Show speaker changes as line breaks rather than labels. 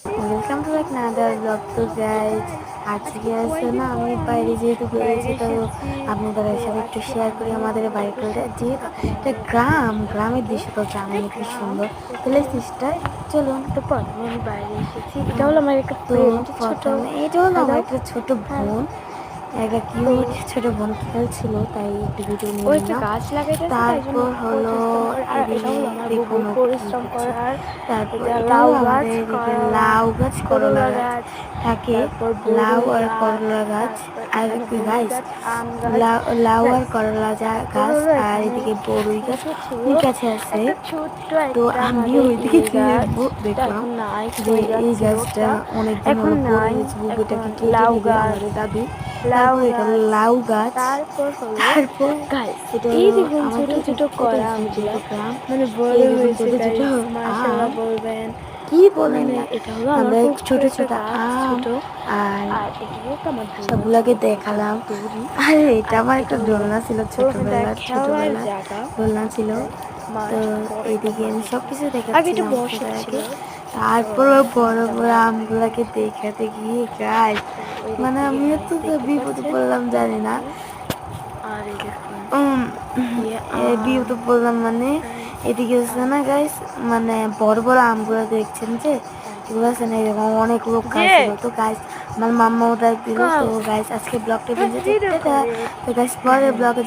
Welcome to like another blog. তো guys আজকে আছে না, আমি বাইরে যেহেতু বেরিয়েছি তো আপনাদের সাথে একটু শেয়ার করি আমাদের বাড়িটা। যেহেতু এটা গ্রামের দৃশ্য, তো গ্রামে কি সুন্দর। তাহলে সিস্টার চলুন।
তো প্রথমে আমি বাইরে এসেছি, এটা হলো আমার একটা
তো
ফ্রেন্ড, ছোট
প্রথমে এটা হলো আমার
দাও।
একটা ছোট
হ্যাঁ,
বোন, একটা
তো
কিউট ছোট বোন খেলছিল, তাই একটু ভিডিও
ও
নিয়ে
একটা
নিলাম।
গাছ লাগাইতেছে, তাই জন্য
তারপর হলো
পরিশ্রম করে। আর এটা
এদিকে
হলো আমার বুবু
দেখুন ও কি
পরিশ্রম
করছে।
করে। আর
তারপর
এটা
এটা
লাউ
হলো
গাছ,
আমাদের এদিকে
করলা,
লাউ গাছ, করলা গাছ থাকে।
তারপর
লাউ
বড়ই
আর
গাছ,
করলা গাছ
তারপর
আর
এখানে
কি
বড়ই
গাছ,
গাছ, আম গাছ,
লাউ আর
গাছ।
করলা
তারপর
গাছ,
হলো
আর
এখানে
এদিকে বড়ই গাছ
ছিল
অনেক কাছে আছে।
একটা ছোট্ট
তো
একটা
আমি
আমাদের
ওইদিকে
গাছ, এটা
দেখলাম
এখন নাই,
যে
ক্ষয়ে
এই
যাচ্ছে
গাছটা
ওটা,
অনেকদিন
এখন
হলো বড়
নাই।
হয়েছে,
এখন
বুবুটাকে কেটে
লাউ
নেবে
গাছ,
আমাদের দাদু।
লাউ
তারপর এটা হলো
গাছ।
লাউ গাছ।
তারপর হলো
তারপর
গাইস,
এটা
এই
হলো
দেখুন ছোট
আমাদের
ছোট
এটা
করা আমগুলা,
যেহেতু গ্রাম,
মানে বড়
এই দেখুন
হয়েছে
ছোট ছোট
গাইস,
আম।
মাশাআল্লাহ বলবেন।
কি বলেন
মানে
না,
এটা হলো আমার
আমরা ছোট
পুকুরের একটা
ছোট
গাছ,
আম
ছোট।
আর
আর এটা হলো একটা আমার দোলনা ছিল,
সবগুলাকে
এটা
দেখালাম।
দড়ি।
আর এটা
আর
আমার
এটা
একটা
হলো
দোলনা ছিল,
ওখানটা খেলার
ছোটবেলার
জায়গা,
দোলনা ছিল।
তাই
তো
মাঠ, বড় একটা
এইদিকে
মাঠ
আমি
এটা।
সবকিছু
আগে এটা
দেখাচ্ছিলাম
বর্ষা ছিল,
আপনাদেরকে।
তো
তারপর
এখন
বড়
এটা
বড়
মাঠ হয়ে
আমগুলাকে
গেছে।
দেখাতে গিয়ে গাছ,
তো ওই দিক
মানে
থেকে
আমিও
গাইস
তো
দেখতে
বিপদে
পাচ্ছেন
পড়লাম
এই
জানি না।
যে। আর এই দেখুন
উম,
ইয়ে
বিপদে
আম,
পড়লাম মানে
তাই
এদিকে হচ্ছে
আম।
না গাইস, মানে বড় বড় আমগুলো দেখছেন যে এগুলো আছে না, এরকম অনেক লোক
যে
খাচ্ছিল। তো গাইস আমার মাম্মাও ডাক দিল। তো
কাল
গাইস আজকে ব্লগটা
হাসি
তো
করে।
গাইস পরের ব্লগে